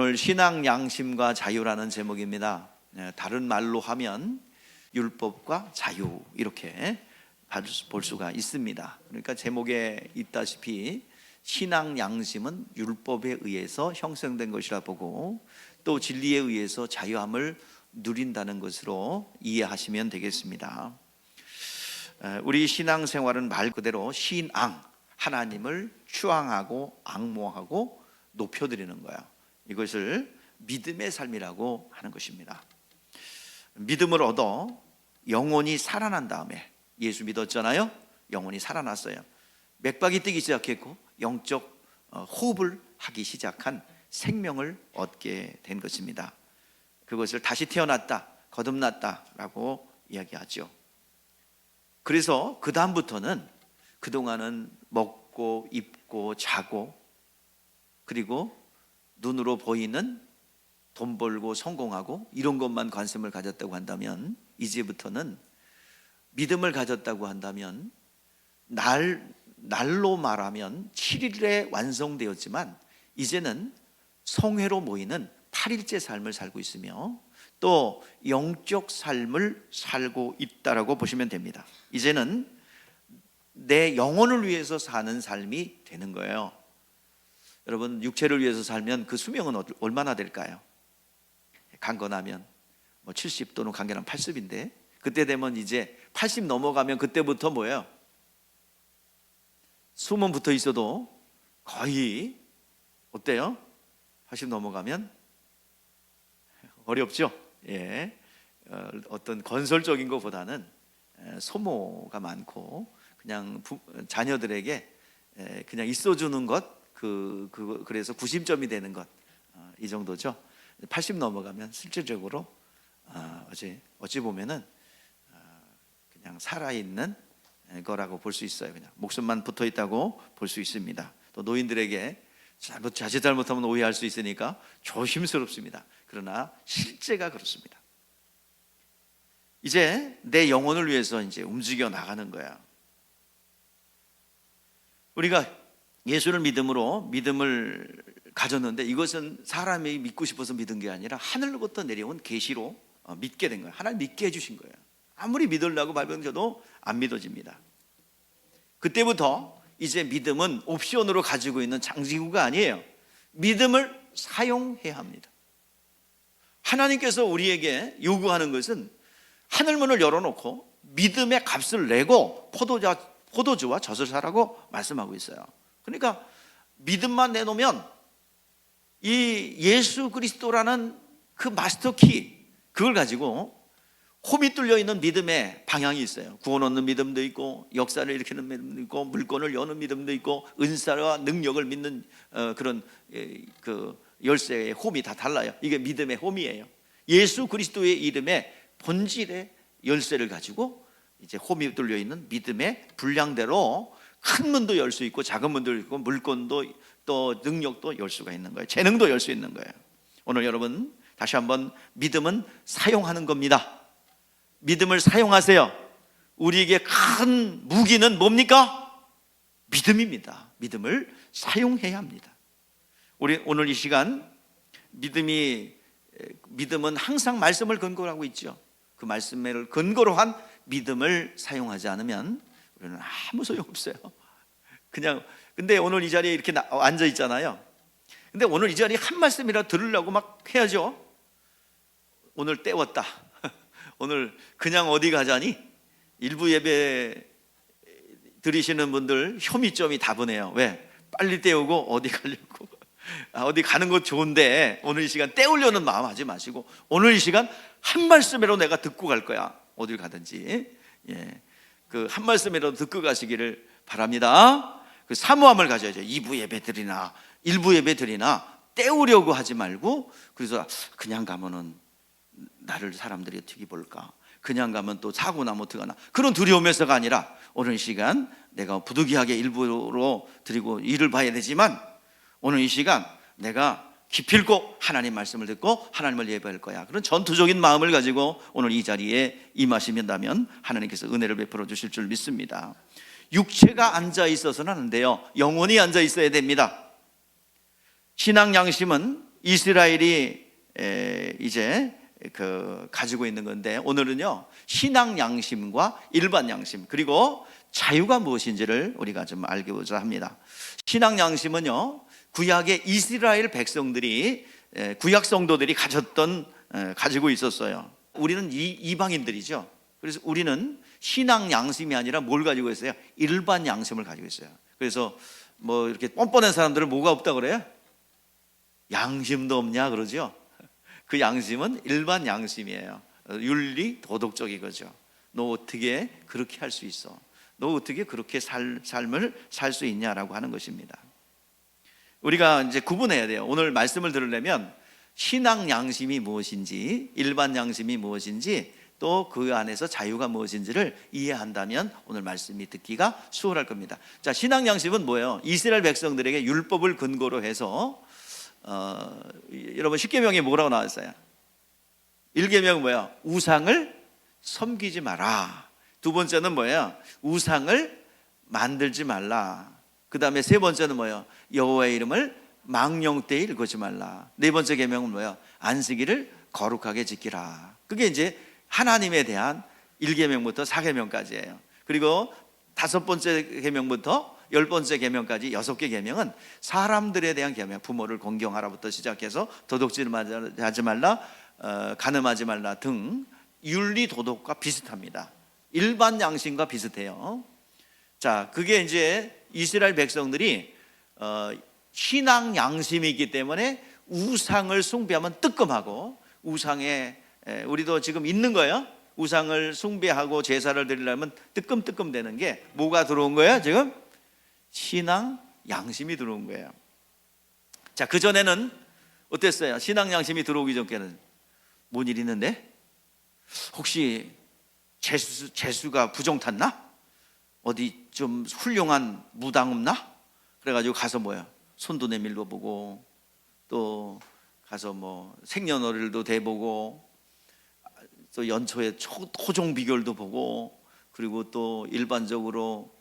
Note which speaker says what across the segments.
Speaker 1: 오늘 신앙 양심과 자유라는 제목입니다. 다른 말로 하면 율법과 자유 이렇게 볼 수가 있습니다. 그러니까 제목에 있다시피 신앙 양심은 율법에 의해서 형성된 것이라 보고 또 진리에 의해서 자유함을 누린다는 것으로 이해하시면 되겠습니다. 우리 신앙생활은 말 그대로 신앙, 하나님을 추앙하고 앙모하고 높여드리는 거야. 이것을 믿음의 삶이라고 하는 것입니다. 믿음을 얻어 영혼이 살아난 다음에, 예수 믿었잖아요. 영혼이 살아났어요. 맥박이 뛰기 시작했고 영적 호흡을 하기 시작한 생명을 얻게 된 것입니다. 그것을 다시 태어났다, 거듭났다라고 이야기하죠. 그래서 그 다음부터는 그동안은 먹고 입고 자고 그리고 눈으로 보이는 돈 벌고 성공하고 이런 것만 관심을 가졌다고 한다면, 이제부터는 믿음을 가졌다고 한다면 날로 말하면 7일에 완성되었지만 이제는 성회로 모이는 8일째 삶을 살고 있으며 또 영적 삶을 살고 있다라고 보시면 됩니다. 이제는 내 영혼을 위해서 사는 삶이 되는 거예요. 여러분, 육체를 위해서 살면 그 수명은 얼마나 될까요? 강건하면 70 또는 강건하면 80인데 그때 되면 이제 80 넘어가면 그때부터 뭐예요? 숨은 붙어 있어도 거의 어때요? 80 넘어가면 어렵죠? 예. 어떤 건설적인 것보다는 소모가 많고 그냥 자녀들에게 그냥 있어주는 것, 그래서 구심점이 되는 것, 이 정도죠. 80 넘어가면 실질적으로 어찌 보면은 그냥 살아있는 거라고 볼 수 있어요. 그냥 목숨만 붙어 있다고 볼 수 있습니다. 또 노인들에게 자칫 잘못하면 오해할 수 있으니까 조심스럽습니다. 그러나 실제가 그렇습니다. 이제 내 영혼을 위해서 이제 움직여 나가는 거야. 우리가 예수를 믿음을 가졌는데 이것은 사람이 믿고 싶어서 믿은 게 아니라 하늘로부터 내려온 계시로 믿게 된 거예요. 하나님 믿게 해주신 거예요. 아무리 믿으려고 발병져도 안 믿어집니다. 그때부터 이제 믿음은 옵션으로 가지고 있는 장기구가 아니에요. 믿음을 사용해야 합니다. 하나님께서 우리에게 요구하는 것은 하늘문을 열어놓고 믿음의 값을 내고 포도주와 젖을 사라고 말씀하고 있어요. 그러니까 믿음만 내놓으면 이 예수 그리스도라는 그 마스터키, 그걸 가지고 홈이 뚫려 있는 믿음의 방향이 있어요. 구원 얻는 믿음도 있고 역사를 일으키는 믿음도 있고 물건을 여는 믿음도 있고 은사와 능력을 믿는 그런 그 열쇠의 홈이 다 달라요. 이게 믿음의 홈이에요. 예수 그리스도의 이름의 본질의 열쇠를 가지고 이제 홈이 뚫려 있는 믿음의 분량대로 큰 문도 열 수 있고 작은 문도 있고 물건도 또 능력도 열 수가 있는 거예요. 재능도 열 수 있는 거예요. 오늘 여러분 다시 한번 믿음은 사용하는 겁니다. 믿음을 사용하세요. 우리에게 큰 무기는 뭡니까? 믿음입니다. 믿음을 사용해야 합니다. 우리 오늘 이 시간 믿음은 항상 말씀을 근거로 하고 있죠. 그 말씀을 근거로 한 믿음을 사용하지 않으면 우리는 아무 소용없어요. 근데 오늘 이 자리에 이렇게 앉아 있잖아요. 근데 오늘 이 자리에 한 말씀이라도 들으려고 막 해야죠. 오늘 때웠다. 오늘 그냥 어디 가자니? 일부 예배 드리시는 분들 혐의점이 다분해요. 왜? 빨리 때우고 어디 가려고. 어디 가는 것 좋은데 오늘 이 시간 때우려는 마음 하지 마시고 오늘 이 시간 한 말씀이라도 내가 듣고 갈 거야. 어딜 가든지. 예. 그 한 말씀이라도 듣고 가시기를 바랍니다. 그 사모함을 가져야죠. 2부 예배들이나 1부 예배들이나 때우려고 하지 말고, 그래서 그냥 가면은 나를 사람들이 어떻게 볼까, 그냥 가면 또 사고 나면 어떡하나, 그런 두려움에서가 아니라 오늘 이 시간 내가 부득이하게 일부로 드리고 일을 봐야 되지만 오늘 이 시간 내가 기필코 하나님 말씀을 듣고 하나님을 예배할 거야. 그런 전투적인 마음을 가지고 오늘 이 자리에 임하시면다면 하나님께서 은혜를 베풀어 주실 줄 믿습니다. 육체가 앉아 있어서는 안 돼요. 영혼이 앉아 있어야 됩니다. 신앙 양심은 이스라엘이 이제 가지고 있는 건데, 오늘은요 신앙 양심과 일반 양심 그리고 자유가 무엇인지를 우리가 좀 알고자 합니다. 신앙 양심은요 구약의 이스라엘 백성들이, 구약 성도들이 가지고 있었어요. 우리는 이방인들이죠. 그래서 우리는 신앙 양심이 아니라 뭘 가지고 있어요? 일반 양심을 가지고 있어요. 그래서 뭐 이렇게 뻔뻔한 사람들은 뭐가 없다 그래요? 양심도 없냐 그러죠. 그 양심은 일반 양심이에요. 윤리 도덕적인 거죠. 너 어떻게 그렇게 할 수 있어? 너 어떻게 그렇게 삶을 살 수 있냐라고 하는 것입니다. 우리가 이제 구분해야 돼요. 오늘 말씀을 들으려면 신앙 양심이 무엇인지, 일반 양심이 무엇인지, 또 그 안에서 자유가 무엇인지를 이해한다면 오늘 말씀이 듣기가 수월할 겁니다. 자, 신앙 양심은 뭐예요? 이스라엘 백성들에게 율법을 근거로 해서 여러분 10계명이 뭐라고 나왔어요? 1계명은 뭐예요? 우상을 섬기지 마라. 두 번째는 뭐예요? 우상을 만들지 말라. 그 다음에 세 번째는 뭐예요? 여호와의 이름을 망령되이 일컫지 말라. 네 번째 계명은 뭐예요? 안식일을 거룩하게 지키라. 그게 이제 하나님에 대한 1계명부터 4계명까지예요. 그리고 5번째 계명부터 10번째 계명까지 6개 계명은 사람들에 대한 계명, 부모를 공경하라부터 시작해서 도둑질 하지 말라, 간음하지 말라 등 윤리 도덕과 비슷합니다. 일반 양심과 비슷해요. 자, 그게 이제 이스라엘 백성들이 신앙 양심이 있기 때문에 우상을 숭배하면 뜨끔하고, 우상에 우리도 지금 있는 거예요. 우상을 숭배하고 제사를 드리려면 뜨끔뜨끔 되는 게 뭐가 들어온 거예요? 지금 신앙 양심이 들어온 거예요. 자, 그전에는 어땠어요? 신앙 양심이 들어오기 전에는 뭔 일 있는데? 혹시 재수가 부정 탔나? 어디 좀 훌륭한 무당 없나? 그래가지고 가서 뭐야? 손도 내밀어 보고, 또 가서 뭐 생년월일도 대보고, 또 연초에 토종 비결도 보고, 그리고 또 일반적으로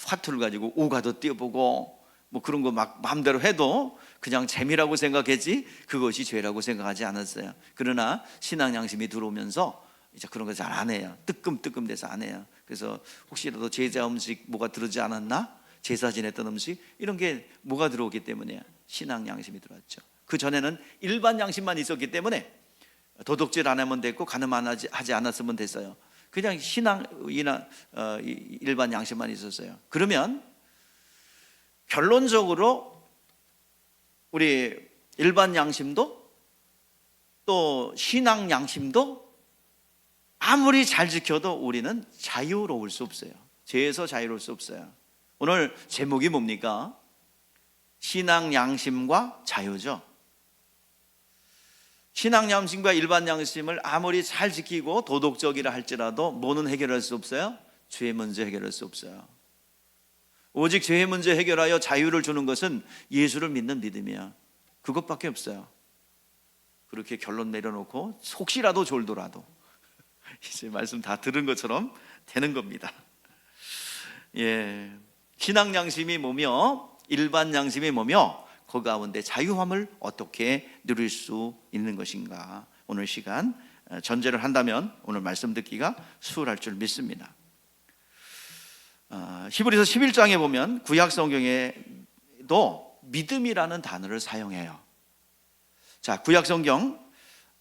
Speaker 1: 화투를 가지고 오가도 띄워보고, 뭐 그런 거 막 마음대로 해도 그냥 재미라고 생각했지 그것이 죄라고 생각하지 않았어요. 그러나 신앙 양심이 들어오면서 이제 그런 거 잘 안 해요. 뜨끔뜨끔 돼서 안 해요. 그래서 혹시라도 제자 음식 뭐가 들어오지 않았나? 제사 지냈던 음식 이런 게 뭐가 들어오기 때문에 신앙 양심이 들어왔죠. 그 전에는 일반 양심만 있었기 때문에 도둑질 안 하면 됐고, 간음 안 하지 않았으면 됐어요. 그냥 신앙이나 일반 양심만 있었어요. 그러면 결론적으로 우리 일반 양심도 또 신앙 양심도 아무리 잘 지켜도 우리는 자유로울 수 없어요. 죄에서 자유로울 수 없어요. 오늘 제목이 뭡니까? 신앙 양심과 자유죠. 신앙 양심과 일반 양심을 아무리 잘 지키고 도덕적이라 할지라도 뭐는 해결할 수 없어요? 죄 문제 해결할 수 없어요. 오직 죄의 문제 해결하여 자유를 주는 것은 예수를 믿는 믿음이야. 그것밖에 없어요. 그렇게 결론 내려놓고 혹시라도 졸더라도 이제 말씀 다 들은 것처럼 되는 겁니다. 예, 신앙 양심이 뭐며 일반 양심이 뭐며 그 가운데 자유함을 어떻게 누릴 수 있는 것인가, 오늘 시간 전제를 한다면 오늘 말씀 듣기가 수월할 줄 믿습니다. 히브리서 11장에 보면 구약 성경에도 믿음이라는 단어를 사용해요. 자, 구약 성경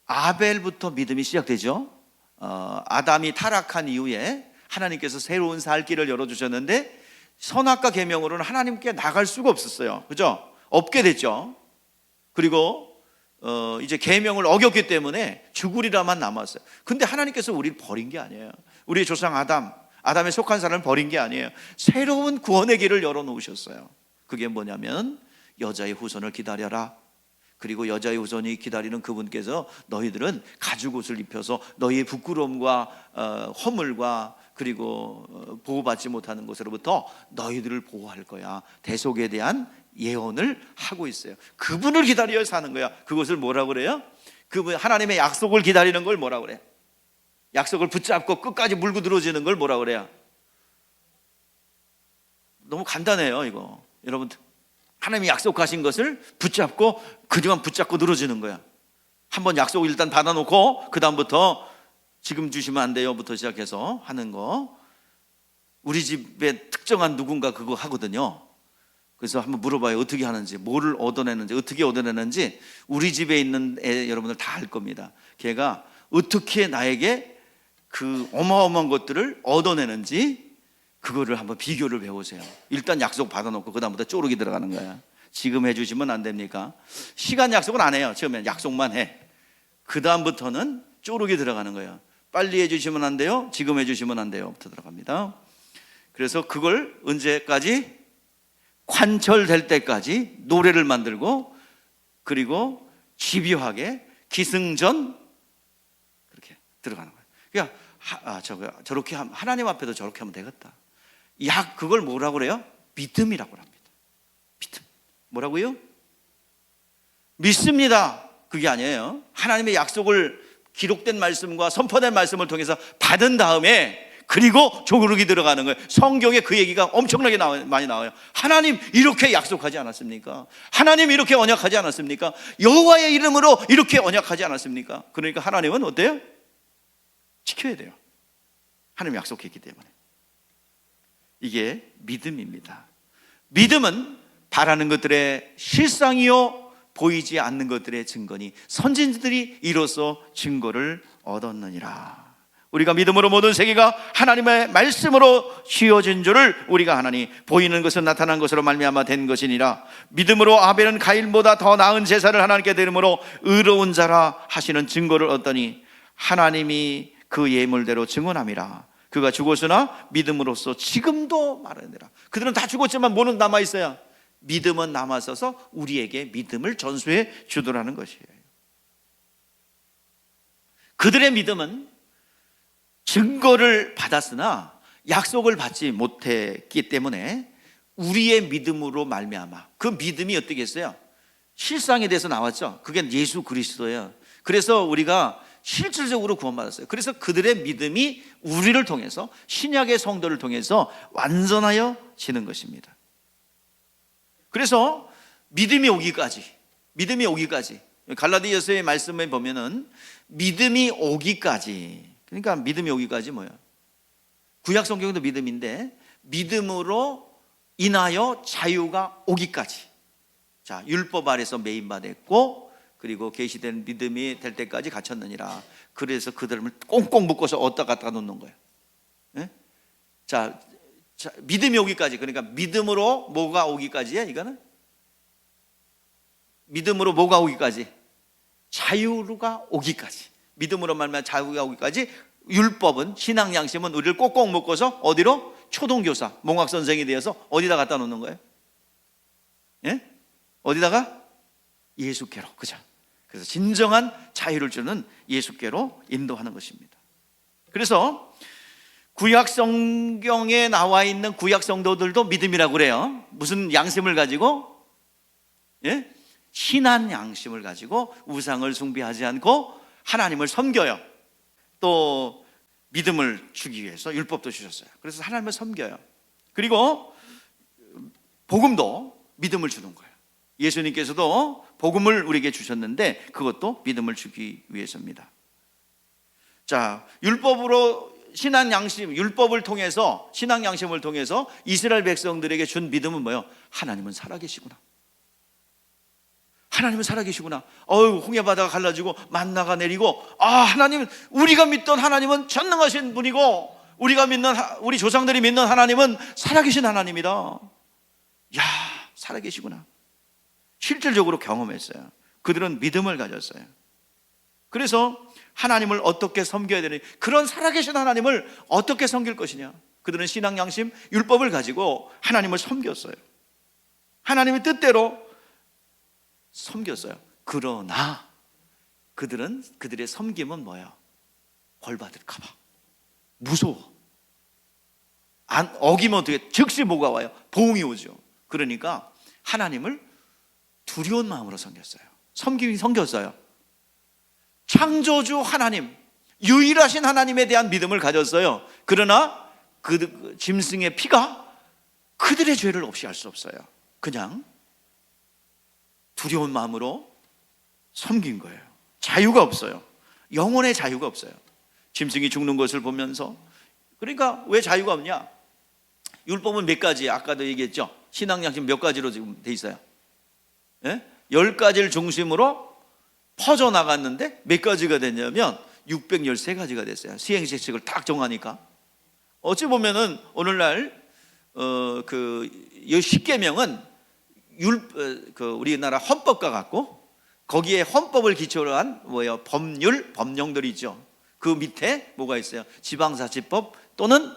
Speaker 1: 아벨부터 믿음이 시작되죠. 아담이 타락한 이후에 하나님께서 새로운 살 길을 열어주셨는데 선악과 계명으로는 하나님께 나갈 수가 없었어요. 그죠? 없게 됐죠. 그리고 이제 계명을 어겼기 때문에 죽으리라만 남았어요. 근데 하나님께서 우리를 버린 게 아니에요. 우리의 조상 아담에 속한 사람을 버린 게 아니에요. 새로운 구원의 길을 열어놓으셨어요. 그게 뭐냐면 여자의 후손을 기다려라. 그리고 여자의 후손이 기다리는 그분께서 너희들은 가죽옷을 입혀서 너희의 부끄러움과 허물과 그리고 보호받지 못하는 것으로부터 너희들을 보호할 거야. 대속에 대한 예언을 하고 있어요. 그분을 기다려 사는 거야. 그것을 뭐라고 그래요? 그분 하나님의 약속을 기다리는 걸 뭐라고 그래? 약속을 붙잡고 끝까지 물고 들어지는 걸 뭐라고 그래요? 너무 간단해요, 이거. 여러분 하나님이 약속하신 것을 붙잡고 그동안 붙잡고 늘어지는 거야. 한번 약속을 일단 받아놓고 그 다음부터 지금 주시면 안 돼요부터 시작해서 하는 거. 우리 집에 특정한 누군가 그거 하거든요. 그래서 한번 물어봐요. 어떻게 하는지, 뭐를 얻어내는지, 어떻게 얻어내는지. 우리 집에 있는 애 여러분들 다 알 겁니다. 걔가 어떻게 나에게 그 어마어마한 것들을 얻어내는지 그거를 한번 비교를 배우세요. 일단 약속 받아놓고 그 다음부터 쪼르기 들어가는 거야. 지금 해주시면 안 됩니까? 시간 약속은 안 해요. 처음엔 약속만 해. 그 다음부터는 쪼르기 들어가는 거예요. 빨리 해주시면 안 돼요. 지금 해주시면 안 돼요. 부터 들어갑니다. 그래서 그걸 언제까지? 관철될 때까지 노래를 만들고, 그리고 집요하게 기승전 그렇게 들어가는 거예요. 그러니까 저렇게 하면, 하나님 앞에도 저렇게 하면 되겠다. 그걸 뭐라고 그래요? 믿음이라고 합니다. 믿음. 뭐라고요? 믿습니다. 그게 아니에요. 하나님의 약속을 기록된 말씀과 선포된 말씀을 통해서 받은 다음에 그리고 조르기 들어가는 거예요. 성경에 그 얘기가 엄청나게 많이 나와요. 하나님 이렇게 약속하지 않았습니까? 하나님 이렇게 언약하지 않았습니까? 여호와의 이름으로 이렇게 언약하지 않았습니까? 그러니까 하나님은 어때요? 지켜야 돼요. 하나님 약속했기 때문에. 이게 믿음입니다. 믿음은 바라는 것들의 실상이요 보이지 않는 것들의 증거니 선진들이 이로써 증거를 얻었느니라. 우리가 믿음으로 모든 세계가 하나님의 말씀으로 쥐어진 줄을 우리가 하나니 보이는 것은 나타난 것으로 말미암아 된 것이니라. 믿음으로 아벨은 가인보다 더 나은 제사를 하나님께 드림으로 의로운 자라 하시는 증거를 얻더니 하나님이 그 예물대로 증언함이라. 그가 죽었으나 믿음으로써 지금도 말하느니라. 그들은 다 죽었지만 뭐는 남아있어요? 믿음은 남아서서 우리에게 믿음을 전수해 주더라는 것이에요. 그들의 믿음은 증거를 받았으나 약속을 받지 못했기 때문에 우리의 믿음으로 말미암아, 그 믿음이 어떻게 했어요? 실상에 대해서 나왔죠. 그게 예수 그리스도예요. 그래서 우리가 실질적으로 구원받았어요. 그래서 그들의 믿음이 우리를 통해서, 신약의 성도를 통해서 완전하여 지는 것입니다. 그래서 믿음이 오기까지 갈라디아서의 말씀에 보면은 믿음이 오기까지, 그러니까 믿음이 오기까지 뭐예요? 구약 성경도 믿음인데 믿음으로 인하여 자유가 오기까지. 자, 율법 아래서 매인받았고 그리고 계시된 믿음이 될 때까지 갇혔느니라. 그래서 그들을 꽁꽁 묶어서 어디다 갖다 놓는 거예요. 예? 자, 믿음이 오기까지. 그러니까 믿음으로 뭐가 오기까지야? 이거는 믿음으로 뭐가 오기까지? 자유가 오기까지. 믿음으로 말미암아 자유가 오기까지. 율법은, 신앙 양심은 우리를 꼭꼭 묶어서 어디로? 초등교사, 몽학 선생이 되어서 어디다 갖다 놓는 거예요? 예? 어디다가? 예수께로. 그죠? 그래서 진정한 자유를 주는 예수께로 인도하는 것입니다. 그래서 구약 성경에 나와 있는 구약 성도들도 믿음이라고 그래요. 무슨 양심을 가지고? 예? 신한 양심을 가지고 우상을 숭배하지 않고 하나님을 섬겨요. 또 믿음을 주기 위해서 율법도 주셨어요. 그래서 하나님을 섬겨요. 그리고 복음도 믿음을 주는 거예요. 예수님께서도 복음을 우리에게 주셨는데 그것도 믿음을 주기 위해서입니다. 자, 율법으로 신앙 양심, 율법을 통해서, 신앙 양심을 통해서 이스라엘 백성들에게 준 믿음은 뭐예요? 하나님은 살아계시구나. 하나님은 살아계시구나. 홍해 바다가 갈라지고 만나가 내리고, 하나님은, 우리가 믿던 하나님은 전능하신 분이고, 우리가 믿는, 우리 조상들이 믿는 하나님은 살아계신 하나님이다. 야, 살아계시구나. 실질적으로 경험했어요. 그들은 믿음을 가졌어요. 그래서 하나님을 어떻게 섬겨야 되느냐, 그런 살아계신 하나님을 어떻게 섬길 것이냐. 그들은 신앙 양심, 율법을 가지고 하나님을 섬겼어요. 하나님의 뜻대로 섬겼어요. 그러나 그들은, 그들의 섬김은 뭐예요? 벌 받을까 봐 무서워. 어기면 어떻게, 즉시 뭐가 와요? 보응이 오죠. 그러니까 하나님을 두려운 마음으로 섬겼어요. 섬겼어요. 창조주 하나님, 유일하신 하나님에 대한 믿음을 가졌어요. 그러나 그 짐승의 피가 그들의 죄를 없이 할 수 없어요. 그냥 두려운 마음으로 섬긴 거예요. 자유가 없어요. 영혼의 자유가 없어요. 짐승이 죽는 것을 보면서. 그러니까 왜 자유가 없냐? 율법은 몇 가지, 아까도 얘기했죠. 신앙 양심 몇 가지로 지금 돼 있어요? 10가지를 중심으로 퍼져나갔는데 몇 가지가 됐냐면 613가지가 됐어요. 시행식을 딱 정하니까. 어찌 보면은 오늘날 그 10계명은 우리나라 헌법과 같고, 거기에 헌법을 기초로 한 법률, 법령들이 있죠. 그 밑에 뭐가 있어요? 지방자치법 또는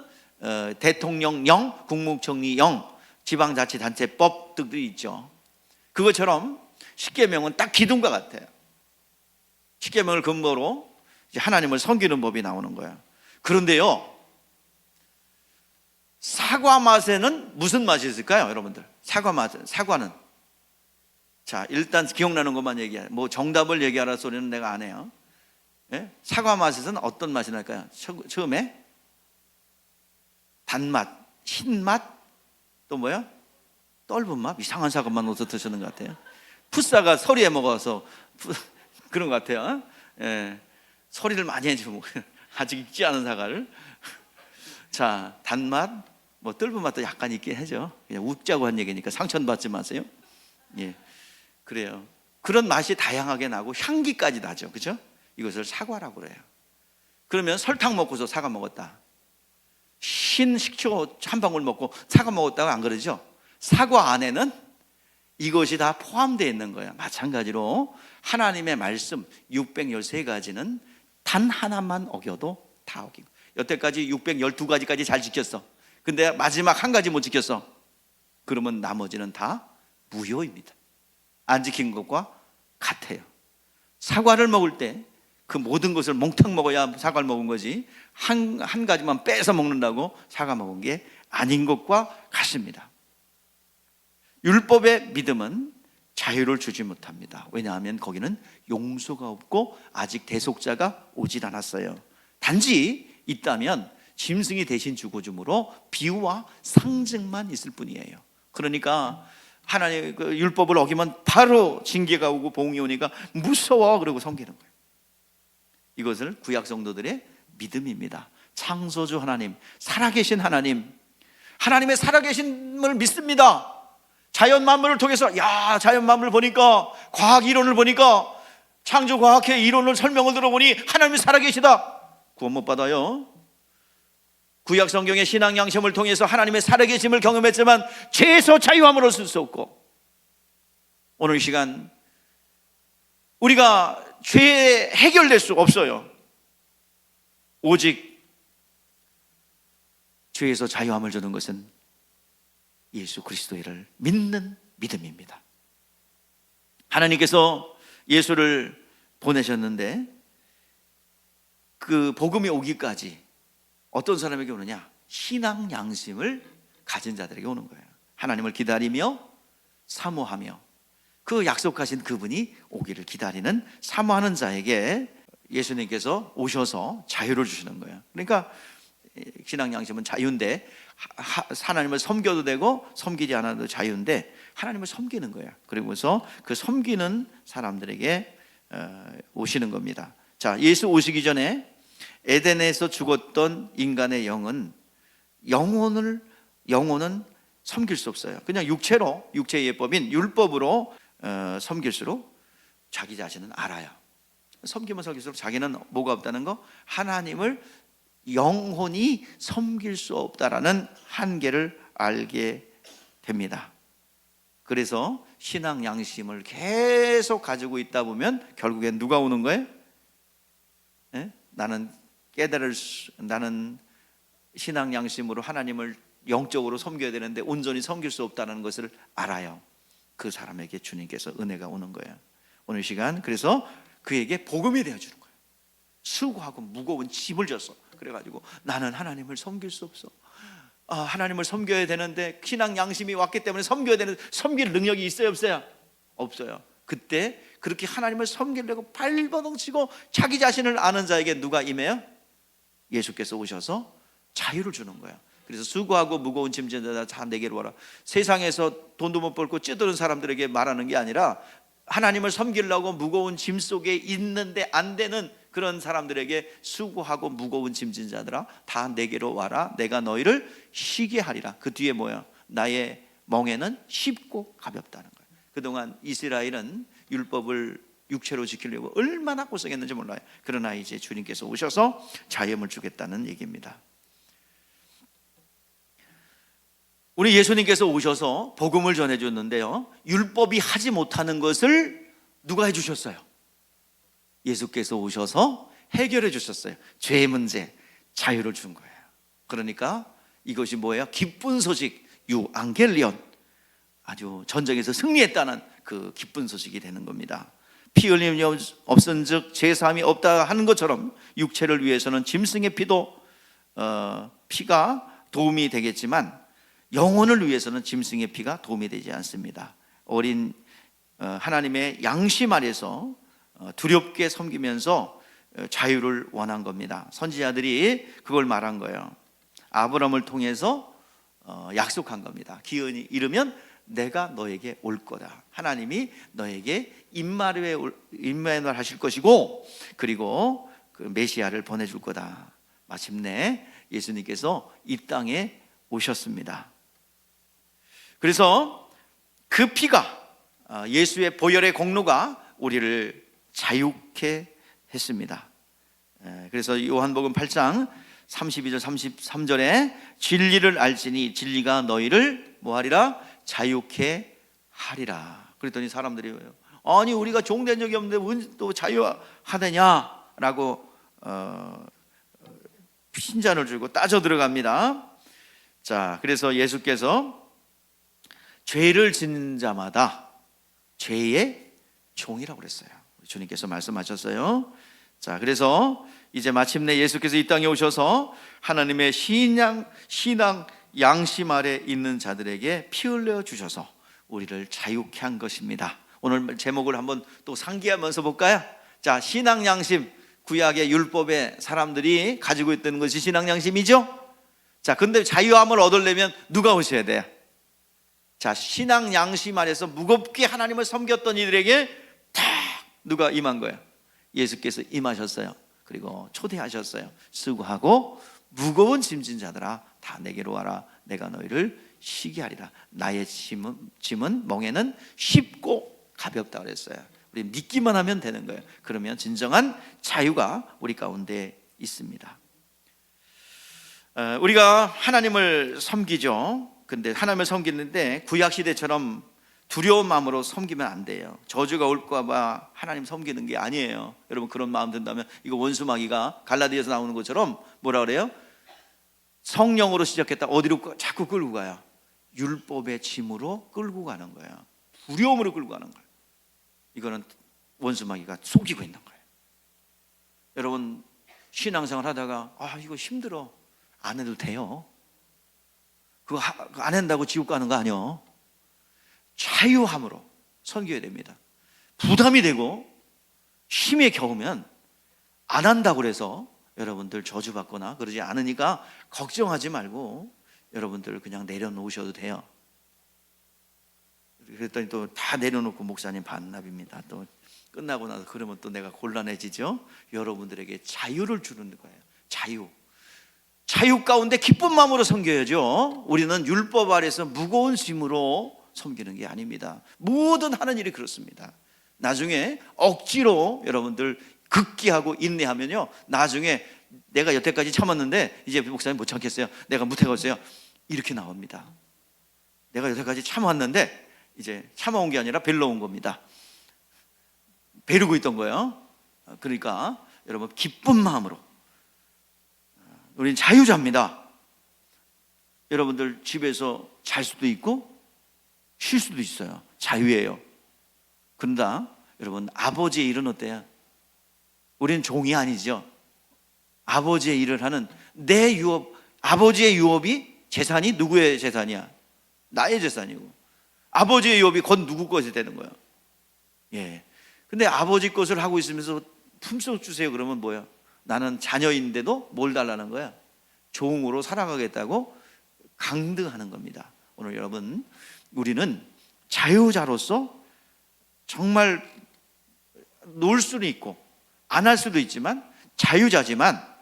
Speaker 1: 대통령령, 국무총리령, 지방자치단체법 등들이 있죠. 그것처럼 10계명은 딱 기둥과 같아요. 10계명을 근거로 이제 하나님을 섬기는 법이 나오는 거예요. 그런데요, 사과 맛에는 무슨 맛이 있을까요, 여러분들? 사과 맛은, 사과는, 자, 일단 기억나는 것만 얘기해. 뭐 정답을 얘기하라 소리는 내가 안 해요. 사과 맛에서는 어떤 맛이 날까요? 처음에 단맛, 신맛, 또 뭐야? 떫은 맛? 이상한 사과만 어디서 드시는 것 같아요. 풋사가 서리에 먹어서 그런 것 같아요. 서리를 많이 해주고 아직 익지 않은 사과를. 자, 단맛, 뭐 떫은 맛도 약간 있긴 하죠. 그냥 웃자고 한 얘기니까 상처는 받지 마세요. 그래요. 그런 맛이 다양하게 나고 향기까지 나죠. 그죠? 이것을 사과라고 그래요. 그러면 설탕 먹고서 사과 먹었다, 신 식초 한 방울 먹고 사과 먹었다고 안 그러죠? 사과 안에는 이것이 다 포함되어 있는 거예요. 마찬가지로 하나님의 말씀 613가지는 단 하나만 어겨도 다 어긴 거예요. 여태까지 612가지까지 잘 지켰어. 근데 마지막 한 가지 못 지켰어. 그러면 나머지는 다 무효입니다. 안 지킨 것과 같아요. 사과를 먹을 때 그 모든 것을 몽땅 먹어야 사과를 먹은 거지, 한 가지만 빼서 먹는다고 사과 먹은 게 아닌 것과 같습니다. 율법의 믿음은 자유를 주지 못합니다. 왜냐하면 거기는 용서가 없고 아직 대속자가 오질 않았어요. 단지 있다면 짐승이 대신 죽어줌으로 비유와 상징만 있을 뿐이에요. 그러니까 하나님 그 율법을 어기면 바로 징계가 오고 봉이 오니까 무서워 그러고 섬기는 거예요. 이것을 구약 성도들의 믿음입니다. 창조주 하나님, 살아계신 하나님, 하나님의 살아계심을 믿습니다. 자연 만물을 통해서, 자연 만물을 보니까, 과학 이론을 보니까, 창조과학의 이론을 설명을 들어보니 하나님이 살아계시다. 구원 못 받아요. 구약 성경의 신앙 양심을 통해서 하나님의 살아계심을 경험했지만 죄에서 자유함을 얻을 수 없고, 오늘 이 시간 우리가 죄에 해결될 수 없어요. 오직 죄에서 자유함을 주는 것은 예수 그리스도를 믿는 믿음입니다. 하나님께서 예수를 보내셨는데 그 복음이 오기까지 어떤 사람에게 오느냐? 신앙 양심을 가진 자들에게 오는 거예요. 하나님을 기다리며 사모하며 그 약속하신 그분이 오기를 기다리는 사모하는 자에게 예수님께서 오셔서 자유를 주시는 거예요. 그러니까 신앙 양심은 자유인데, 하나님을 섬겨도 되고 섬기지 않아도 자유인데 하나님을 섬기는 거예요. 그리고서 그 섬기는 사람들에게 오시는 겁니다. 자, 예수 오시기 전에 에덴에서 죽었던 인간의 영혼은 섬길 수 없어요. 그냥 육체의 예법인 율법으로 섬길수록 자기 자신은 알아요. 섬기면 섬길수록 자기는 뭐가 없다는 거? 하나님을 영혼이 섬길 수 없다라는 한계를 알게 됩니다. 그래서 신앙 양심을 계속 가지고 있다 보면 결국엔 누가 오는 거예요? 나는 신앙 양심으로 하나님을 영적으로 섬겨야 되는데 온전히 섬길 수 없다는 것을 알아요. 그 사람에게 주님께서 은혜가 오는 거예요. 오늘 시간 그래서 그에게 복음이 되어주는 거예요. 수고하고 무거운 짐을 졌어. 그래가지고 나는 하나님을 섬길 수 없어. 하나님을 섬겨야 되는데 신앙 양심이 왔기 때문에 섬겨야 되는데 섬길 능력이 있어요, 없어요? 없어요. 그때 그렇게 하나님을 섬기려고 발버둥치고 자기 자신을 아는 자에게 누가 임해요? 예수께서 오셔서 자유를 주는 거예요. 그래서 수고하고 무거운 짐진 자다 다 내게로 와라. 세상에서 돈도 못 벌고 찌드는 사람들에게 말하는 게 아니라 하나님을 섬기려고 무거운 짐 속에 있는데 안 되는 그런 사람들에게 수고하고 무거운 짐진 자들아 다 내게로 와라. 내가 너희를 쉬게 하리라. 그 뒤에 뭐야? 나의 멍에는 쉽고 가볍다는 거예요. 그동안 이스라엘은 율법을 육체로 지키려고 얼마나 고생했는지 몰라요. 그러나 이제 주님께서 오셔서 자유함을 주겠다는 얘기입니다. 우리 예수님께서 오셔서 복음을 전해줬는데요, 율법이 하지 못하는 것을 누가 해주셨어요? 예수께서 오셔서 해결해 주셨어요. 죄의 문제, 자유를 준 거예요. 그러니까 이것이 뭐예요? 기쁜 소식, 유앙겔리온, 아주 전쟁에서 승리했다는 그 기쁜 소식이 되는 겁니다. 피 흘림이 없은 즉 제사함이 없다 하는 것처럼 육체를 위해서는 짐승의 피도 피가 도움이 되겠지만 영혼을 위해서는 짐승의 피가 도움이 되지 않습니다. 어린 하나님의 양심 아래서 두렵게 섬기면서 자유를 원한 겁니다. 선지자들이 그걸 말한 거예요. 아브라함을 통해서 약속한 겁니다. 기한이 이르면 내가 너에게 올 거다. 하나님이 너에게 임마누엘 하실 것이고, 그리고 그 메시아를 보내줄 거다. 마침내 예수님께서 이 땅에 오셨습니다. 그래서 그 피가, 예수의 보혈의 공로가 우리를 자유케 했습니다. 그래서 요한복음 8장 32절 33절에 진리를 알지니 진리가 너희를 뭐하리라? 자유케 하리라. 그랬더니 사람들이 아니 우리가 종된 적이 없는데 또 자유하느냐라고 핀잔을 주고 따져 들어갑니다. 자, 그래서 예수께서 죄를 짓는 자마다 죄의 종이라고 그랬어요. 주님께서 말씀하셨어요. 자, 그래서 이제 마침내 예수께서 이 땅에 오셔서 하나님의 신앙 양심 아래 있는 자들에게 피 흘려 주셔서 우리를 자유케 한 것입니다. 오늘 제목을 한번 또 상기하면서 볼까요? 자, 신앙 양심, 구약의 율법의 사람들이 가지고 있던 것이 신앙 양심이죠. 자, 근데 자유함을 얻으려면 누가 오셔야 돼요? 자, 신앙 양심 아래서 무겁게 하나님을 섬겼던 이들에게 딱 누가 임한 거예요? 예수께서 임하셨어요. 그리고 초대하셨어요. 수고하고 무거운 짐진 자들아 다 내게로 와라. 내가 너희를 쉬게 하리라. 나의 짐은 멍에는 쉽고 가볍다 그랬어요. 우리 믿기만 하면 되는 거예요. 그러면 진정한 자유가 우리 가운데 있습니다. 우리가 하나님을 섬기죠. 근데 하나님을 섬기는데 구약시대처럼 두려운 마음으로 섬기면 안 돼요. 저주가 올까 봐 하나님 섬기는 게 아니에요. 여러분 그런 마음 든다면 이거 원수마귀가 갈라디아에서 나오는 것처럼 뭐라 그래요? 성령으로 시작했다 어디로 자꾸 끌고 가요? 율법의 짐으로 끌고 가는 거예요. 두려움으로 끌고 가는 거예요. 이거는 원수마귀가 속이고 있는 거예요. 여러분 신앙생활 하다가 이거 힘들어 안 해도 돼요. 그거 안 한다고 지옥 가는 거 아니에요. 자유함으로 섬겨야 됩니다. 부담이 되고 힘에 겨우면 안 한다고 그래서 여러분들 저주받거나 그러지 않으니까 걱정하지 말고 여러분들 그냥 내려놓으셔도 돼요. 그랬더니 또 다 내려놓고 목사님 반납입니다. 또 끝나고 나서 그러면 또 내가 곤란해지죠. 여러분들에게 자유를 주는 거예요. 자유 가운데 기쁜 마음으로 섬겨야죠. 우리는 율법 아래서 무거운 짐으로 섬기는 게 아닙니다. 모든 하는 일이 그렇습니다. 나중에 억지로 여러분들 극기하고 인내하면요, 나중에 내가 여태까지 참았는데 이제 목사님 못 참겠어요, 내가 못해겠어요, 이렇게 나옵니다. 내가 여태까지 참았는데 이제 참아온 게 아니라 벨러 온 겁니다. 베르고 있던 거예요. 그러니까 여러분 기쁜 마음으로, 우리는 자유자입니다. 여러분들 집에서 잘 수도 있고 쉴 수도 있어요. 자유예요. 그런다 여러분 아버지의 일은 어때요? 우리는 종이 아니죠. 아버지의 일을 하는 내 유업, 아버지의 유업이 재산이 누구의 재산이야? 나의 재산이고 아버지의 유업이 곧 누구 것이 되는 거예요. 예. 근데 아버지 것을 하고 있으면서 품속 주세요 그러면 뭐야? 나는 자녀인데도 뭘 달라는 거야? 종으로 살아가겠다고 강등하는 겁니다. 오늘 여러분 우리는 자유자로서 정말 놓을 수는 있고 안 할 수도 있지만 자유자지만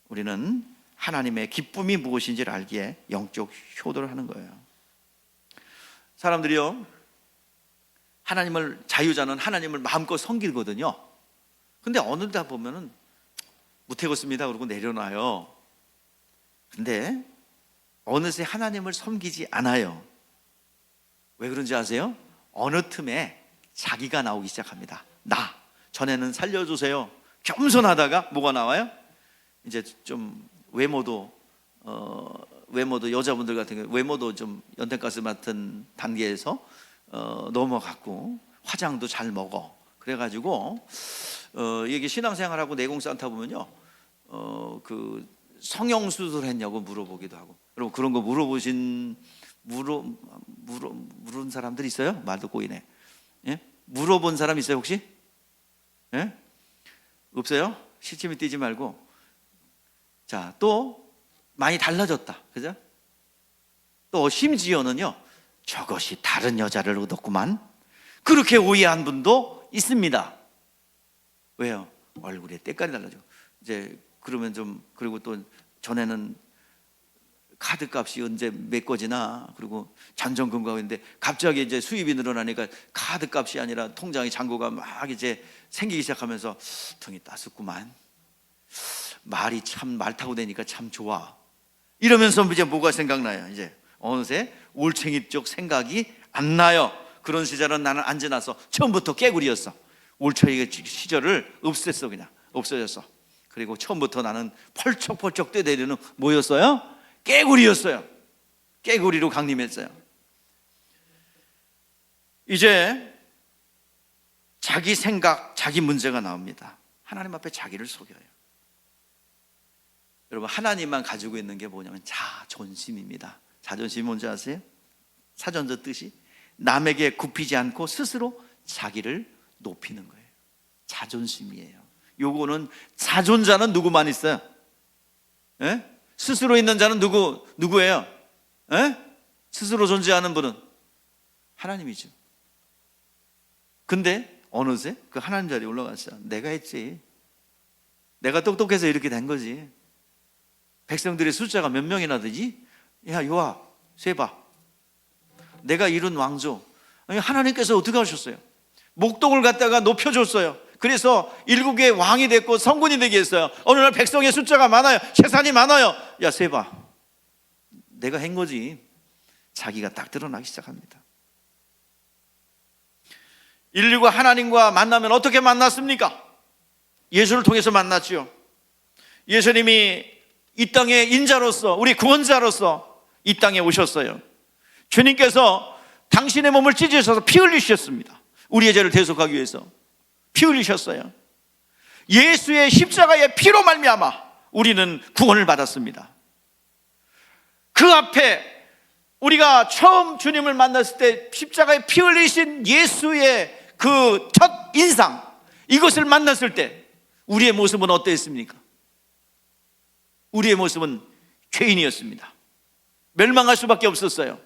Speaker 1: 우리는 하나님의 기쁨이 무엇인지를 알기에 영적 효도를 하는 거예요. 사람들이요, 하나님을, 자유자는 하나님을 마음껏 섬기거든요. 근데 어느 날 보면은 못하겠습니다 그러고 내려놔요. 근데 어느새 하나님을 섬기지 않아요. 왜 그런지 아세요? 어느 틈에 자기가 나오기 시작합니다. 나, 전에는 살려주세요. 겸손하다가 뭐가 나와요? 이제 좀 외모도 여자분들 같은 경우 외모도 좀 연탄가스 맡은 단계에서 넘어갔고 화장도 잘 먹어. 그래가지고 이게 신앙생활하고 내공산타 보면요, 그 성형수술 했냐고 물어보기도 하고. 여러분 그런 거 물은 사람들 있어요? 말도 꼬이네. 예? 물어본 사람 있어요 혹시? 예? 없어요? 시침이 뛰지 말고. 자, 또 많이 달라졌다, 그죠? 또 심지어는요, 저것이 다른 여자를 얻었구만, 그렇게 오해한 분도 있습니다. 왜요? 얼굴에 때깔이 달라져. 이제 그러면 좀, 그리고 또 전에는 카드값이 언제 메꿔지나, 그리고 잔존금고인데 갑자기 이제 수입이 늘어나니까 카드값이 아니라 통장의 잔고가 막 이제 생기기 시작하면서 등이 따숩구만, 말이 참 말 타고 다니니까 참 좋아, 이러면서 이제 뭐가 생각나요? 이제 어느새 올챙이 쪽 생각이 안 나요. 그런 시절은 나는 안 지나서 처음부터 깨구리였어. 올챙이 시절을 없앴어. 그냥 없어졌어. 그리고 처음부터 나는 펄쩍펄쩍 뛰어내리는 뭐였어요? 깨구리였어요. 깨구리로 강림했어요. 이제 자기 생각, 자기 문제가 나옵니다. 하나님 앞에 자기를 속여요. 여러분, 하나님만 가지고 있는 게 뭐냐면 자존심입니다. 자존심이 뭔지 아세요? 사전적 뜻이 남에게 굽히지 않고 스스로 자기를 높이는 거예요. 자존심이에요. 요거는 자존자는 누구만 있어요? 예? 스스로 있는 자는 누구예요? 예? 스스로 존재하는 분은 하나님이죠. 근데 어느새 그 하나님 자리에 올라갔어요. 내가 했지. 내가 똑똑해서 이렇게 된 거지. 백성들의 숫자가 몇 명이나 되지? 야, 요아, 세봐. 내가 이룬 왕조. 아니, 하나님께서 어떻게 하셨어요? 목동을 갖다가 높여줬어요. 그래서 7개의 왕이 됐고 성군이 되게 했어요. 어느 날 백성의 숫자가 많아요. 재산이 많아요. 야, 세봐. 내가 한 거지. 자기가 딱 드러나기 시작합니다. 인류가 하나님과 만나면 어떻게 만났습니까? 예수를 통해서 만났죠. 예수님이 이 땅의 인자로서, 우리 구원자로서 이 땅에 오셨어요. 주님께서 당신의 몸을 찢으셔서 피 흘리셨습니다. 우리의 죄를 대속하기 위해서 피 흘리셨어요. 예수의 십자가의 피로 말미암아 우리는 구원을 받았습니다. 그 앞에 우리가 처음 주님을 만났을 때 십자가에 피 흘리신 예수의 그 첫 인상, 이것을 만났을 때 우리의 모습은 어땠습니까? 우리의 모습은 죄인이었습니다. 멸망할 수밖에 없었어요.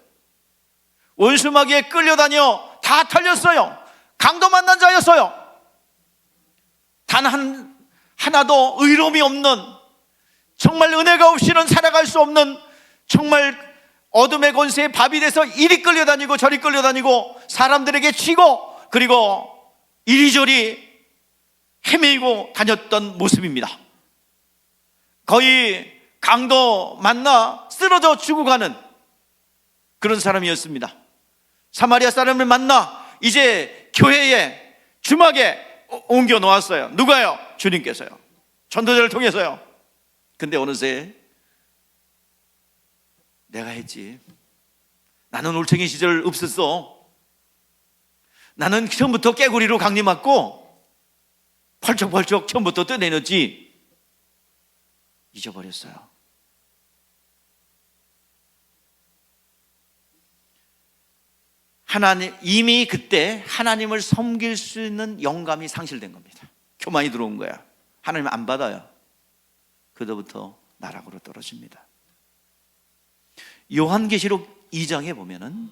Speaker 1: 원수마귀에 끌려다녀 다 털렸어요. 강도 만난 자였어요. 단 하나도 의로움이 없는, 정말 은혜가 없이는 살아갈 수 없는, 정말 어둠의 권세에 밥이 돼서 이리 끌려다니고 저리 끌려다니고 사람들에게 치고 그리고 이리저리 헤매고 다녔던 모습입니다. 거의 강도 만나 쓰러져 죽어가는 그런 사람이었습니다. 사마리아 사람을 만나 이제 교회에 주막에 옮겨 놓았어요. 누가요? 주님께서요. 전도자를 통해서요. 근데 어느새 내가 했지. 나는 올챙이 시절 없었어. 나는 처음부터 깨구리로 강림했고 펄쩍펄쩍 처음부터 떠내렸지. 잊어버렸어요. 하나님, 이미 그때 하나님을 섬길 수 있는 영감이 상실된 겁니다. 교만이 들어온 거야. 하나님 안 받아요. 그때부터 나락으로 떨어집니다. 요한계시록 2장에 보면은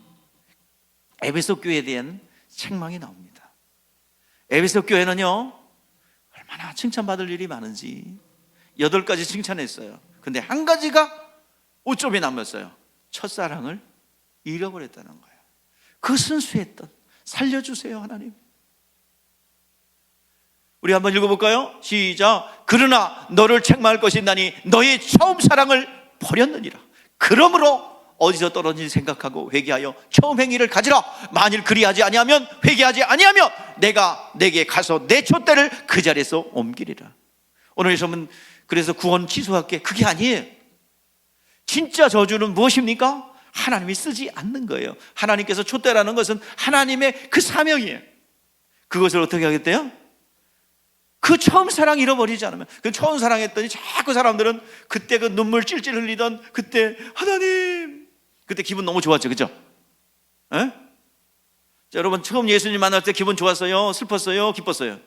Speaker 1: 에베소 교회에 대한 책망이 나옵니다. 에베소 교회는요, 얼마나 칭찬받을 일이 많은지 8가지 칭찬했어요. 근데 한 가지가 오점이 남았어요. 첫사랑을 잃어버렸다는 거예요. 그 순수했던, 살려주세요 하나님. 우리 한번 읽어볼까요? 시작. 그러나 너를 책망할 것이 있나니 너의 처음 사랑을 버렸느니라. 그러므로 어디서 떨어진지 생각하고 회개하여 처음 행위를 가지라. 만일 그리하지 아니하면, 회개하지 아니하면 내가 내게 가서 내 촛대를 그 자리에서 옮기리라. 오늘 여러분, 그래서 구원 취소할게, 그게 아니에요. 진짜 저주는 무엇입니까? 하나님이 쓰지 않는 거예요. 하나님께서 촛대라는 것은 하나님의 그 사명이에요. 그것을 어떻게 하겠대요? 그 처음 사랑 잃어버리지 않으면. 그 처음 사랑했더니 자꾸 사람들은 그때 그 눈물 찔찔 흘리던 그때 하나님, 그때 기분 너무 좋았죠, 그죠? 에? 자, 여러분, 처음 예수님 만날 때 기분 좋았어요? 슬펐어요? 기뻤어요?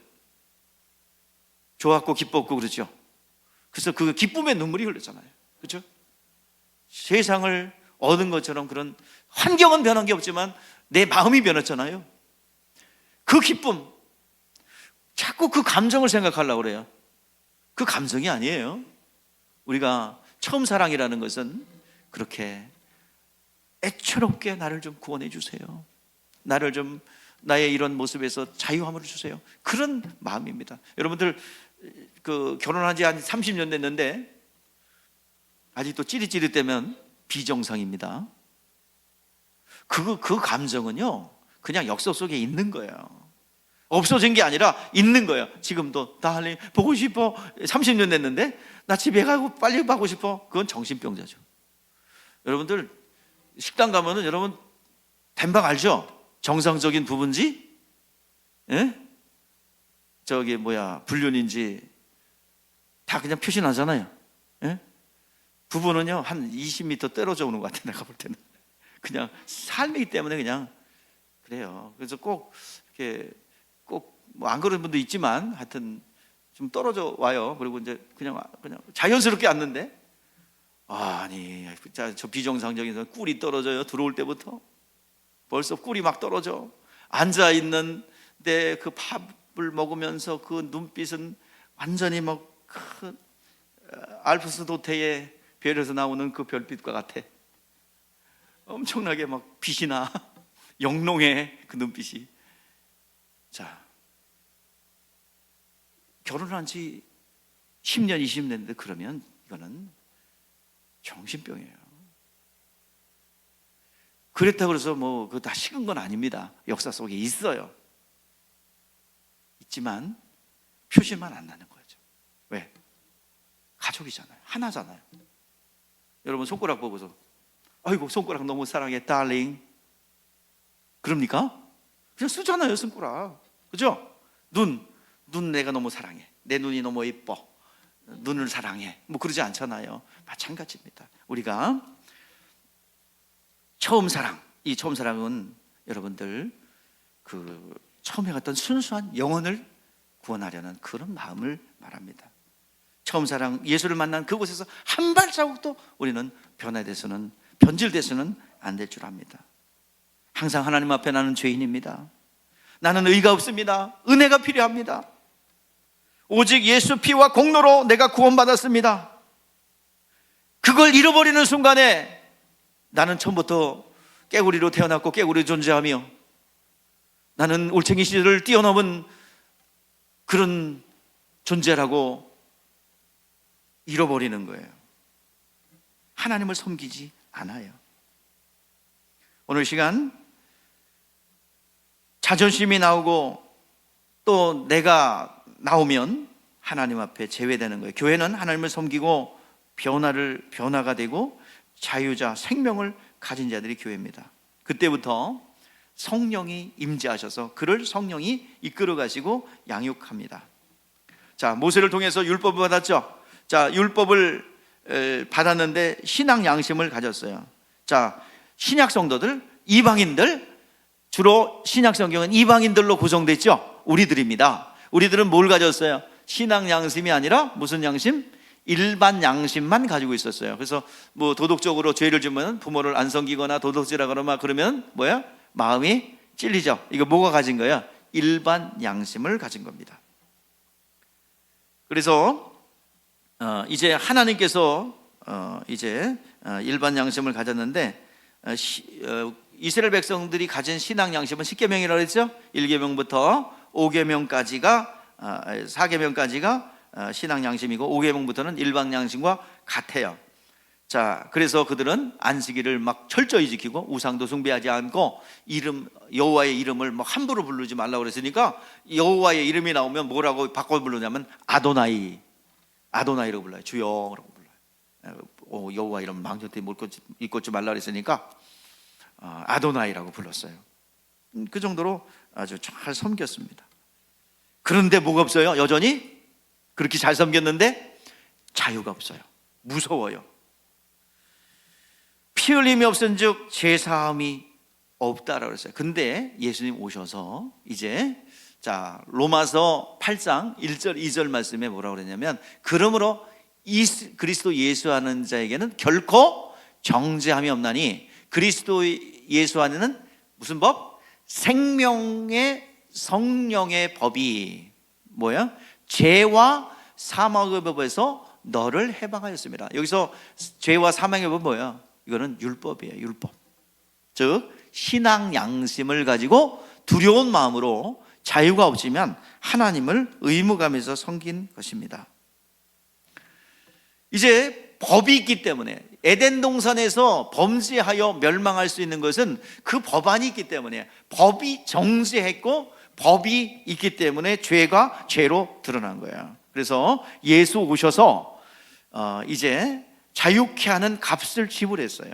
Speaker 1: 좋았고 기뻤고 그렇죠. 그래서 그 기쁨의 눈물이 흘렀잖아요, 그렇죠? 세상을 얻은 것처럼 그런, 환경은 변한 게 없지만 내 마음이 변했잖아요. 그 기쁨, 자꾸 그 감정을 생각하려고 그래요. 그 감정이 아니에요. 우리가 처음 사랑이라는 것은 그렇게 애처롭게 나를 좀 구원해 주세요, 나를 좀 나의 이런 모습에서 자유함을 주세요, 그런 마음입니다. 여러분들 그 결혼한 지 한 30년 됐는데 아직도 찌릿찌릿되면 비정상입니다. 그 감정은요, 그냥 역사 속에 있는 거예요. 없어진 게 아니라 있는 거예요. 지금도 달리 보고 싶어. 30년 됐는데 나 집에 가고 빨리 가고 싶어. 그건 정신병자죠. 여러분들 식당 가면은 여러분 덴박 알죠? 정상적인 부분지, 예? 저기 불륜인지 다 그냥 표시 나잖아요. 예? 부부는요 한 20m 떨어져 오는 것 같아, 내가 볼 때는. 그냥 삶이기 때문에 그냥 그래요. 그래서 꼭 이렇게 안 그런 분도 있지만 하여튼 좀 떨어져 와요. 그리고 이제 그냥 자연스럽게 앉는데, 아니 저 비정상적인 꿀이 떨어져요. 들어올 때부터 벌써 꿀이 막 떨어져. 앉아 있는데 그 밥을 먹으면서 그 눈빛은 완전히 큰 알프스 도태의 별에서 나오는 그 별빛과 같아. 엄청나게 막 빛이 나. 영롱해, 그 눈빛이. 자, 결혼한 지 10년, 20년 됐는데 그러면 이거는 정신병이에요. 그랬다고 해서 그거 다 식은 건 아닙니다. 역사 속에 있어요. 있지만 표시만 안 나는 거죠. 왜? 가족이잖아요. 하나잖아요. 여러분 손가락 보고서 아이고 손가락 너무 사랑해 달링 그럽니까? 그냥 쓰잖아요, 손가락. 그죠? 눈 내가 너무 사랑해. 내 눈이 너무 예뻐. 눈을 사랑해. 그러지 않잖아요. 마찬가지입니다. 우리가 처음 사랑, 이 처음 사랑은 여러분들 그 처음에 갔던 순수한 영혼을 구원하려는 그런 마음을 말합니다. 처음 사랑, 예수를 만난 그곳에서 한 발자국도 우리는 변질돼서는 안 될 줄 압니다. 항상 하나님 앞에 나는 죄인입니다. 나는 의가 없습니다. 은혜가 필요합니다. 오직 예수 피와 공로로 내가 구원받았습니다. 그걸 잃어버리는 순간에 나는 처음부터 깨구리로 태어났고 깨구리로 존재하며 나는 올챙이 시절을 뛰어넘은 그런 존재라고 잃어버리는 거예요. 하나님을 섬기지 않아요. 오늘 시간 자존심이 나오고 또 내가 나오면 하나님 앞에 제외되는 거예요. 교회는 하나님을 섬기고 변화가 되고 자유자, 생명을 가진 자들이 교회입니다. 그때부터 성령이 임재하셔서 그를 성령이 이끌어 가시고 양육합니다. 자, 모세를 통해서 율법을 받았죠. 자, 율법을 받았는데 신앙 양심을 가졌어요. 자, 신약 성도들, 이방인들, 주로 신약 성경은 이방인들로 구성되어 있죠. 우리들입니다. 우리들은 뭘 가졌어요? 신앙 양심이 아니라 무슨 양심? 일반 양심만 가지고 있었어요. 그래서 도덕적으로 죄를 지으면 부모를 안 섬기거나 도덕질하거나 그러면 마음이 찔리죠? 이거 뭐가 가진 거야? 일반 양심을 가진 겁니다. 그래서 이제 하나님께서 이제 일반 양심을 가졌는데 이스라엘 백성들이 가진 신앙 양심은 10계명이라고 했죠? 1계명부터 5계명까지가 4계명까지가 신앙 양심이고 5계명부터는 일반 양심과 같아요. 자, 그래서 그들은 안식일을 막 철저히 지키고 우상도 숭배하지 않고 여호와의 이름을 막 함부로 부르지 말라고 그랬으니까 여호와의 이름이 나오면 뭐라고 바꿔 부르냐면 아도나이라고 불러요. 주여라고 불러요. 여호와 이름 망령되 이꽂지 말라 그랬으니까 아도나이라고 불렀어요. 그 정도로 아주 잘 섬겼습니다. 그런데 뭐가 없어요? 여전히 그렇게 잘 섬겼는데 자유가 없어요. 무서워요. 피 흘림이 없은즉 죄사함이 없다라고 했어요. 근데 예수님 오셔서 이제 자 로마서 8장 1절 2절 말씀에 뭐라고 그랬냐면 그러므로 그리스도 예수 하는 자에게는 결코 정죄함이 없나니 그리스도 예수 안에는 무슨 법? 생명의 성령의 법이 뭐야? 죄와 사망의 법에서 너를 해방하였습니다. 여기서 죄와 사망의 법은 뭐야? 이거는 율법이에요. 율법. 즉 신앙 양심을 가지고 두려운 마음으로 자유가 없지만 하나님을 의무감에서 섬긴 것입니다. 이제 법이 있기 때문에 에덴 동산에서 범죄하여 멸망할 수 있는 것은 그 법안이 있기 때문에 법이 정죄했고 법이 있기 때문에 죄가 죄로 드러난 거예요. 그래서 예수 오셔서 이제 자유케 하는 값을 지불했어요.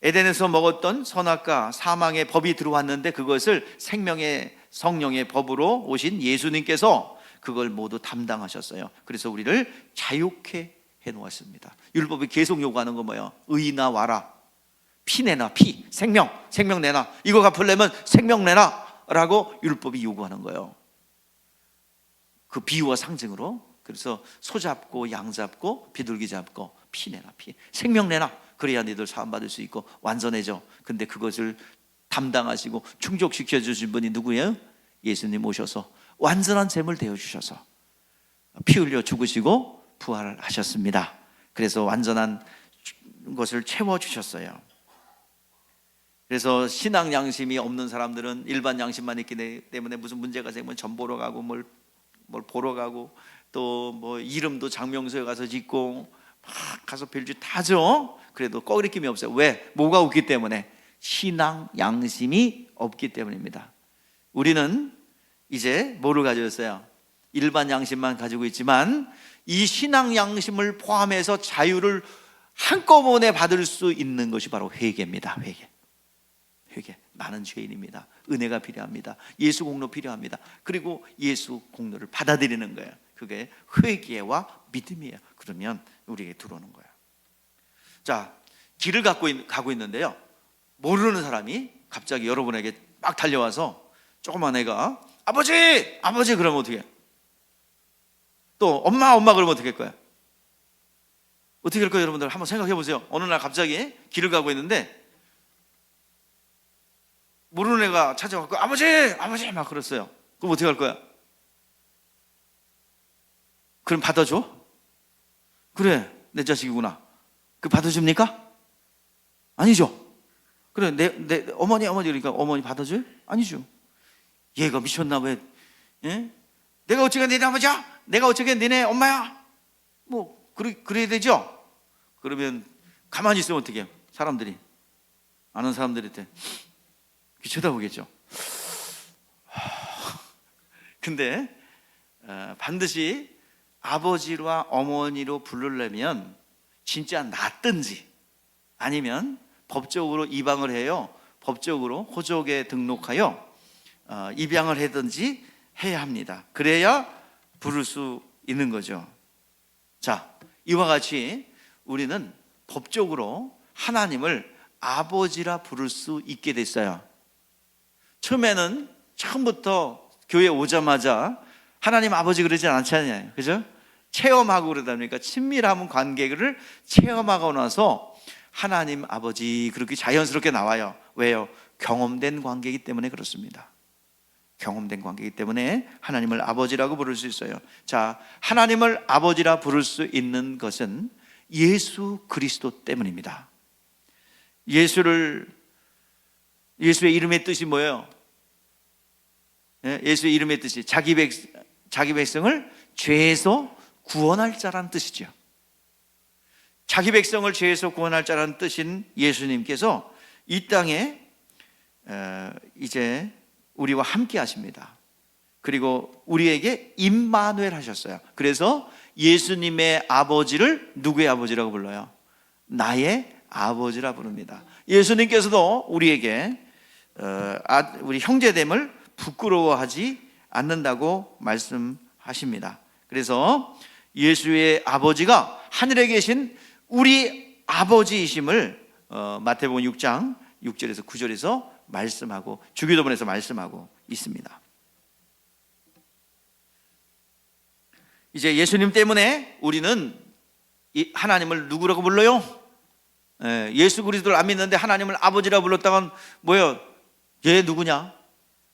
Speaker 1: 에덴에서 먹었던 선악과 사망의 법이 들어왔는데 그것을 생명의 성령의 법으로 오신 예수님께서 그걸 모두 담당하셨어요. 그래서 우리를 자유케 해놓았습니다. 율법이 계속 요구하는 건 뭐예요? 의나 와라, 피 내놔, 피, 생명 내놔, 이거 갚으려면 생명 내놔 라고 율법이 요구하는 거예요. 그 비유와 상징으로. 그래서 소 잡고 양 잡고 비둘기 잡고 피 내놔, 피, 생명 내놔, 그래야 너희들 사함받을 수 있고 완전해져. 근데 그것을 담당하시고 충족시켜 주신 분이 누구예요? 예수님 오셔서 완전한 잼을 되어주셔서 피 흘려 죽으시고 부활을 하셨습니다. 그래서 완전한 것을 채워주셨어요. 그래서 신앙 양심이 없는 사람들은 일반 양심만 있기 때문에 무슨 문제가 생기면 전 보러 가고 뭘 보러 가고 또 뭐 이름도 장명소에 가서 짓고 막 가서 별짓 다 하죠. 그래도 꺼리낌이 없어요. 왜? 뭐가 없기 때문에? 신앙 양심이 없기 때문입니다. 우리는 이제 뭐를 가지고 있어요? 일반 양심만 가지고 있지만 이 신앙 양심을 포함해서 자유를 한꺼번에 받을 수 있는 것이 바로 회개입니다. 회개. 나는 죄인입니다. 은혜가 필요합니다. 예수 공로 필요합니다. 그리고 예수 공로를 받아들이는 거예요. 그게 회개와 믿음이에요. 그러면 우리에게 들어오는 거예요. 자, 길을 가고 있는데요, 모르는 사람이 갑자기 여러분에게 막 달려와서 조그만 애가 아버지 그러면 어떻게 해? 또 엄마 그러면 어떻게 할 거야? 어떻게 할 거예요? 여러분들 한번 생각해 보세요. 어느 날 갑자기 길을 가고 있는데 모르는 애가 찾아와서 아버지 막 그랬어요. 그럼 어떻게 할 거야? 그럼 받아줘? 그래, 내 자식이구나. 그 받아줍니까? 아니죠. 그래, 내 어머니 그러니까 어머니 받아줘요? 아니죠. 얘가 미쳤나 왜? 예? 내가 어쩌게 너네 아버지야? 내가 어쩌게 너네 엄마야? 뭐 그래야 되죠. 그러면 가만히 있으면 어떻게 해요? 사람들이 아는 사람들한테 쳐다보겠죠. 근데 반드시 아버지와 어머니로 부르려면 진짜 낫든지 아니면 법적으로 입양을 해요. 법적으로 호적에 등록하여 입양을 하든지 해야 합니다. 그래야 부를 수 있는 거죠. 자, 이와 같이 우리는 법적으로 하나님을 아버지라 부를 수 있게 됐어요. 처음부터 교회 오자마자 하나님 아버지 그러지 않잖아요. 그죠? 체험하고 그러다 보니까 친밀한 관계를 체험하고 나서 하나님 아버지 그렇게 자연스럽게 나와요. 왜요? 경험된 관계이기 때문에 그렇습니다. 경험된 관계이기 때문에 하나님을 아버지라고 부를 수 있어요. 자, 하나님을 아버지라 부를 수 있는 것은 예수 그리스도 때문입니다. 예수의 이름의 뜻이 뭐예요? 예수의 이름의 뜻이 자기 백성을 죄에서 구원할 자라는 뜻이죠. 자기 백성을 죄에서 구원할 자라는 뜻인 예수님께서 이 땅에 이제 우리와 함께 하십니다. 그리고 우리에게 임마누엘 하셨어요. 그래서 예수님의 아버지를 누구의 아버지라고 불러요? 나의 아버지라 부릅니다. 예수님께서도 우리에게 우리 형제됨을 부끄러워하지 않는다고 말씀하십니다. 그래서 예수의 아버지가 하늘에 계신 우리 아버지이심을 마태복음 6장 6절에서 9절에서 말씀하고 주기도문에서 말씀하고 있습니다. 이제 예수님 때문에 우리는 하나님을 누구라고 불러요? 예수 그리스도를 안 믿는데 하나님을 아버지라고 불렀다간 뭐예요? 얘 누구냐?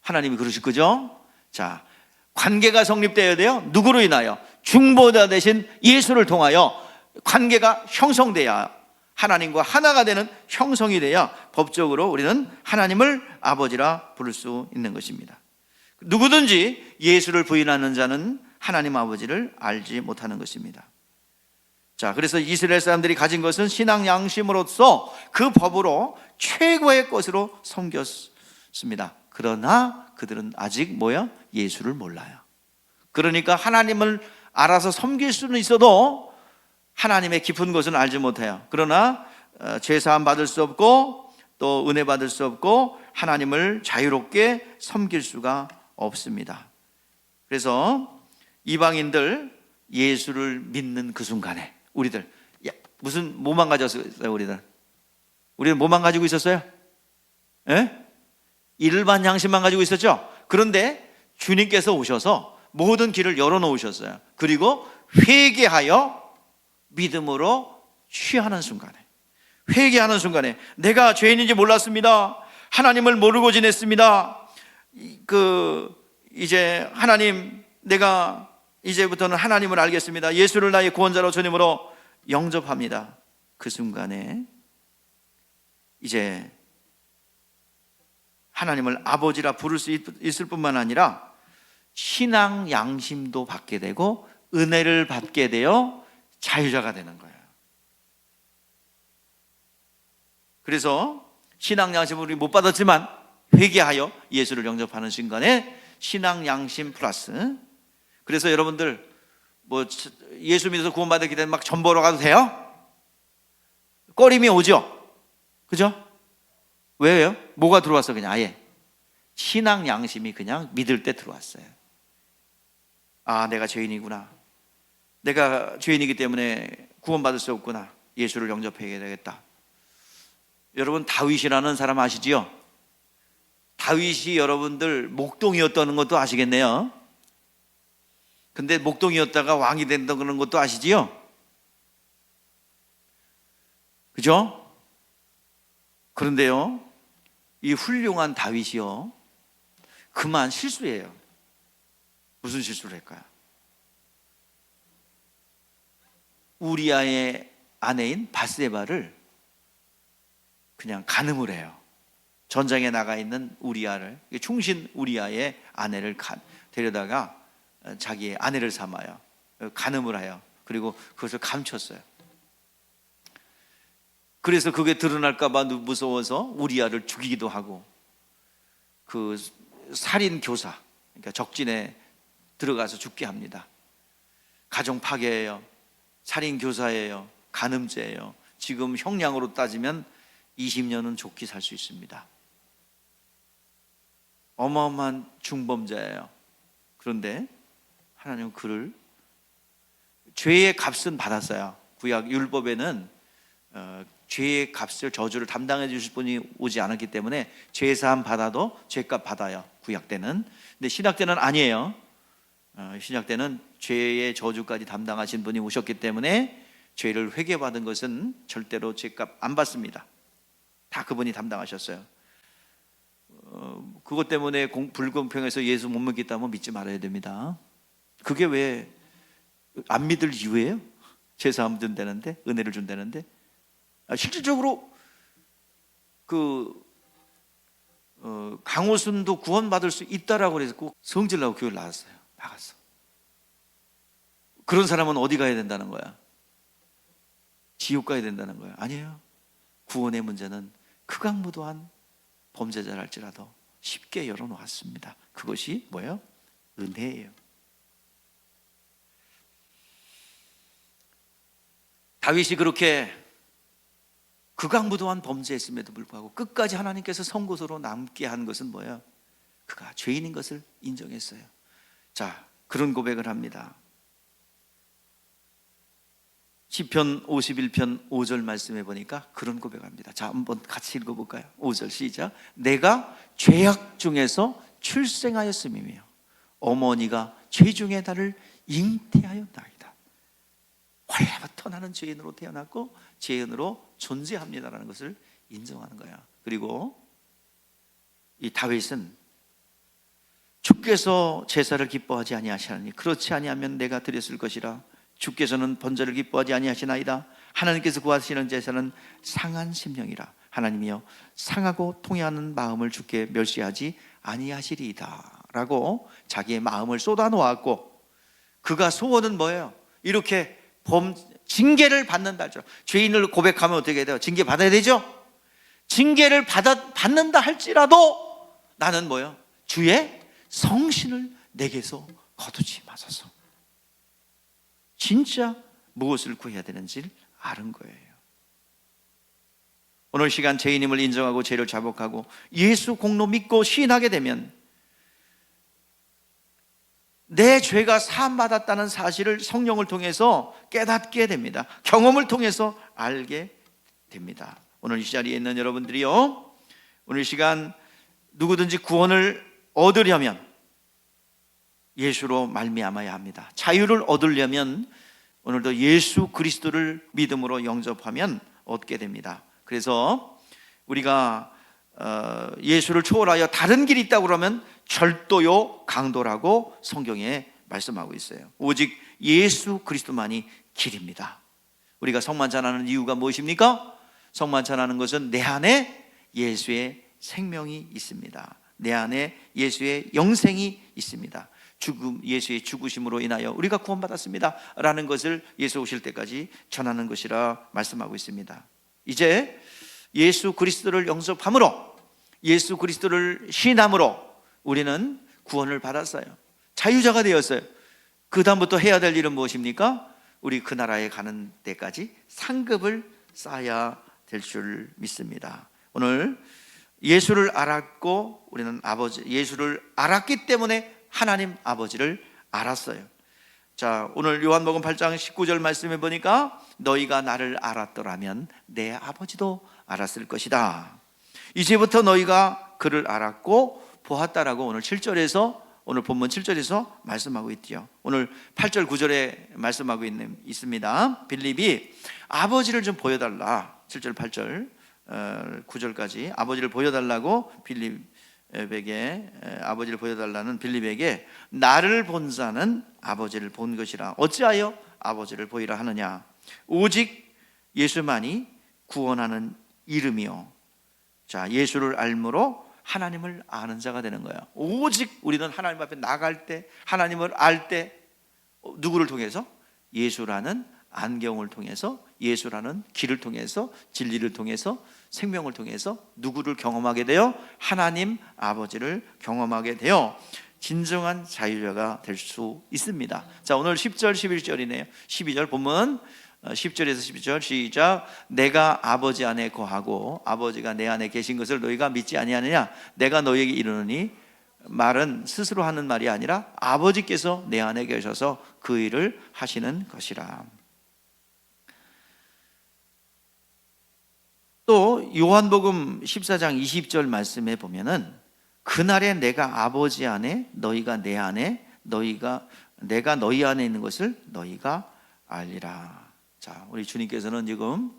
Speaker 1: 하나님이 그러실 거죠? 자, 관계가 성립되어야 돼요. 누구로 인하여? 중보자 되신 예수를 통하여 관계가 형성돼야, 하나님과 하나가 되는 형성이 돼야 법적으로 우리는 하나님을 아버지라 부를 수 있는 것입니다. 누구든지 예수를 부인하는 자는 하나님 아버지를 알지 못하는 것입니다. 자, 그래서 이스라엘 사람들이 가진 것은 신앙 양심으로서 그 법으로 최고의 것으로 섬겼습니다. 그러나 그들은 아직 뭐야? 예수를 몰라요. 그러니까 하나님을 알아서 섬길 수는 있어도 하나님의 깊은 것은 알지 못해요. 그러나 죄사함 받을 수 없고 또 은혜 받을 수 없고 하나님을 자유롭게 섬길 수가 없습니다. 그래서 이방인들 예수를 믿는 그 순간에 우리들 무슨 뭐만 가졌어요? 우리는 뭐만 가지고 있었어요? 일반 양심만 가지고 있었죠. 그런데 주님께서 오셔서 모든 길을 열어놓으셨어요. 그리고 회개하여 믿음으로 취하는 순간에, 회개하는 순간에 내가 죄인인지 몰랐습니다. 하나님을 모르고 지냈습니다. 이제 하나님, 내가 이제부터는 하나님을 알겠습니다. 예수를 나의 구원자로 주님으로 영접합니다. 그 순간에 이제 하나님을 아버지라 부를 수 있을 뿐만 아니라 신앙 양심도 받게 되고 은혜를 받게 되어 자유자가 되는 거예요. 그래서 신앙 양심을 우리 못 받았지만 회개하여 예수를 영접하는 순간에 신앙 양심 플러스, 그래서 여러분들 뭐 예수 믿어서 구원받았기 때문에 막 전보러 가도 돼요? 꺼림이 오죠? 그죠? 왜요? 뭐가 들어왔어? 그냥 아예 신앙 양심이 그냥 믿을 때 들어왔어요. 아, 내가 죄인이구나. 내가 죄인이기 때문에 구원받을 수 없구나. 예수를 영접해야 되겠다. 여러분, 다윗이라는 사람 아시지요? 다윗이 여러분들 목동이었다는 것도 아시겠네요. 근데 목동이었다가 왕이 된다는 것도 아시지요? 그죠? 그런데요, 이 훌륭한 다윗이요, 그만 실수해요. 무슨 실수를 할까요? 우리아의 아내인 바세바를 그냥 간음을 해요. 전장에 나가 있는 우리아를, 충신 우리아의 아내를 데려다가 자기의 아내를 삼아요. 간음을 해요. 그리고 그것을 감췄어요. 그래서 그게 드러날까 봐 무서워서 우리아를 죽이기도 하고, 그 살인 교사, 그러니까 적진에 들어가서 죽게 합니다. 가정 파괴예요. 살인 교사예요. 간음죄예요. 지금 형량으로 따지면 20년은 좋게 살 수 있습니다. 어마어마한 중범죄예요. 그런데 하나님은 그를, 죄의 값은 받았어요. 구약 율법에는 죄의 값을, 저주를 담당해 주실 분이 오지 않았기 때문에 죄사함 받아도 죄값 받아요, 구약 때는. 근데 신약 때는 아니에요. 신약 때는 죄의 저주까지 담당하신 분이 오셨기 때문에 죄를 회개받은 것은 절대로 죄값 안 받습니다. 다 그분이 담당하셨어요. 그것 때문에 불공평해서 예수 못 믿겠다면 믿지 말아야 됩니다. 그게 왜 안 믿을 이유예요? 제사함 준다는데, 은혜를 준다는데. 실질적으로 강호순도 구원받을 수 있다라고 그래서 꼭 성질나고 교회를 나갔어요. 나갔어. 그런 사람은 어디 가야 된다는 거야? 지옥 가야 된다는 거야? 아니에요. 구원의 문제는 극악무도한 범죄자랄지라도 쉽게 열어놓았습니다. 그것이 뭐예요? 은혜예요. 다윗이 그렇게 극악무도한 범죄했음에도 불구하고 끝까지 하나님께서 선고서로 남게 한 것은 뭐예요? 그가 죄인인 것을 인정했어요. 자, 그런 고백을 합니다. 시편 51편 5절 말씀해 보니까 그런 고백합니다. 자, 한번 같이 읽어볼까요? 5절 시작. 내가 죄악 중에서 출생하였음이며 어머니가 죄 중에 나를 잉태하였나이다. 원래부터 나는 죄인으로 태어났고 죄인으로 존재합니다라는 것을 인정하는 거야. 그리고 이 다윗은 주께서 제사를 기뻐하지 아니하시나니 그렇지 아니하면 내가 드렸을 것이라. 주께서는 번제를 기뻐하지 아니하시나이다. 하나님께서 구하시는 제사는 상한 심령이라. 하나님이여 상하고 통해하는 마음을 주께 멸시하지 아니하시리이다 라고 자기의 마음을 쏟아놓았고, 그가 소원은 뭐예요? 이렇게 징계를 받는다. 죄인을 고백하면 어떻게 돼요? 징계 받아야 되죠? 징계를 받는다 할지라도 나는 뭐예요? 주의 성신을 내게서 거두지 마소서. 진짜 무엇을 구해야 되는지를 아는 거예요. 오늘 시간 죄인임을 인정하고 죄를 자복하고 예수 공로 믿고 시인하게 되면 내 죄가 사함받았다는 사실을 성령을 통해서 깨닫게 됩니다. 경험을 통해서 알게 됩니다. 오늘 이 자리에 있는 여러분들이요, 오늘 시간 누구든지 구원을 얻으려면 예수로 말미암아야 합니다. 자유를 얻으려면 오늘도 예수 그리스도를 믿음으로 영접하면 얻게 됩니다. 그래서 우리가 예수를 초월하여 다른 길이 있다고 그러면 절도요 강도라고 성경에 말씀하고 있어요. 오직 예수 그리스도만이 길입니다. 우리가 성만 전하는 이유가 무엇입니까? 성만 전하는 것은 내 안에 예수의 생명이 있습니다. 내 안에 예수의 영생이 있습니다. 예수의 죽으심으로 인하여 우리가 구원받았습니다 라는 것을 예수 오실 때까지 전하는 것이라 말씀하고 있습니다. 이제 예수 그리스도를 영접함으로, 예수 그리스도를 신함으로 우리는 구원을 받았어요. 자유자가 되었어요. 그 다음부터 해야 될 일은 무엇입니까? 우리 그 나라에 가는 데까지 상급을 쌓아야 될 줄 믿습니다. 오늘 예수를 알았고 우리는 예수를 알았기 때문에 하나님 아버지를 알았어요. 자, 오늘 요한복음 8장 19절 말씀해 보니까 너희가 나를 알았더라면 내 아버지도 알았을 것이다. 이제부터 너희가 그를 알았고 보았다라고 오늘 7절에서, 오늘 본문 7절에서 말씀하고 있죠. 오늘 8절 9절에 말씀하고 있습니다. 빌립이 아버지를 좀 보여달라. 7절 8절 9절까지 아버지를 보여달라고 아버지를 보여달라는 빌립에게 나를 본 자는 아버지를 본 것이라. 어찌하여 아버지를 보이라 하느냐? 오직 예수만이 구원하는 이름이요. 자, 예수를 알므로 하나님을 아는 자가 되는 거예요. 오직 우리는 하나님 앞에 나갈 때, 하나님을 알 때 누구를 통해서? 예수라는 안경을 통해서, 예수라는 길을 통해서, 진리를 통해서, 생명을 통해서 누구를 경험하게 돼요? 하나님 아버지를 경험하게 돼요. 진정한 자유자가 될 수 있습니다. 자, 오늘 10절 11절이네요 12절 본문 10절에서 12절 시작. 내가 아버지 안에 거하고 아버지가 내 안에 계신 것을 너희가 믿지 아니하느냐? 내가 너희에게 이르노니 말은 스스로 하는 말이 아니라 아버지께서 내 안에 계셔서 그 일을 하시는 것이라. 또 요한복음 14장 20절 말씀에 보면은 그날에 내가 아버지 안에 너희가 내 안에 내가 너희 안에 있는 것을 너희가 알리라. 자, 우리 주님께서는 지금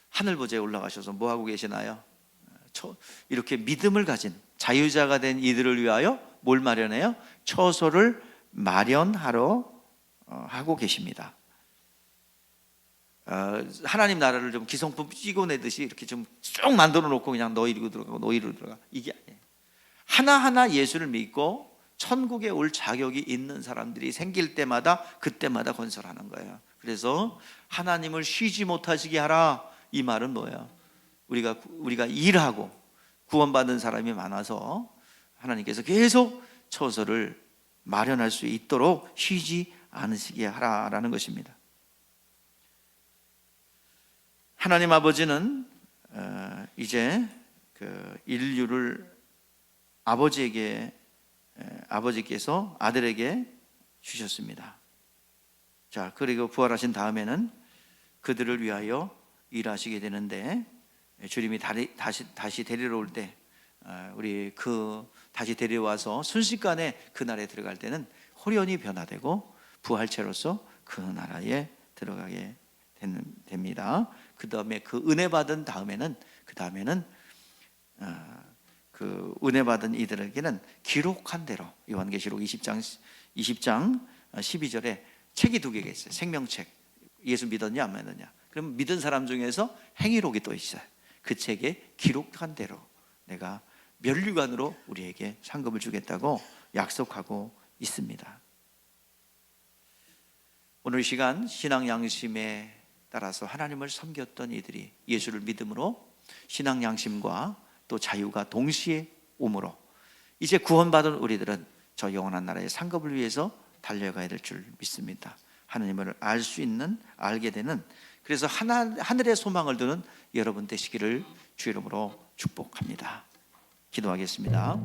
Speaker 1: 하늘 보좌에 올라가셔서 뭐 하고 계시나요? 이렇게 믿음을 가진 자유자가 된 이들을 위하여 뭘 마련해요? 처소를 마련하러 하고 계십니다. 하나님 나라를 좀 기성품 찍어내듯이 이렇게 좀 쭉 만들어 놓고 그냥 너 이리로 들어가고 너 이리로 들어가, 이게 아니에요. 하나하나 예수를 믿고 천국에 올 자격이 있는 사람들이 생길 때마다 그때마다 건설하는 거예요. 그래서 하나님을 쉬지 못하시게 하라, 이 말은 뭐예요? 우리가 일하고 구원받은 사람이 많아서 하나님께서 계속 처소를 마련할 수 있도록 쉬지 않으시게 하라라는 것입니다. 하나님 아버지는 이제 그 인류를 아버지께서 아들에게 주셨습니다. 자, 그리고 부활하신 다음에는 그들을 위하여 일하시게 되는데, 주님이 다시 데리러 올 때, 우리 다시 데려와서 순식간에 그 나라에 들어갈 때는 홀연히 변화되고 부활체로서 그 나라에 들어가게 됩니다. 그 다음에 그 은혜 받은 다음에는 그 은혜 받은 이들에게는 기록한 대로, 요한계시록 20장 12절에 책이 2개가 있어요. 생명책. 예수 믿었냐 안 믿었냐. 그럼 믿은 사람 중에서 행위록이 또 있어요. 그 책에 기록한 대로 내가 면류관으로 우리에게 상급을 주겠다고 약속하고 있습니다. 오늘 이 시간 신앙 양심에 따라서 하나님을 섬겼던 이들이 예수를 믿음으로 신앙 양심과 또 자유가 동시에 오므로 이제 구원받은 우리들은 저 영원한 나라의 상급을 위해서 달려가야 될 줄 믿습니다. 하나님을 알게 되는, 그래서 하늘의 소망을 두는 여러분 되시기를 주 이름으로 축복합니다. 기도하겠습니다.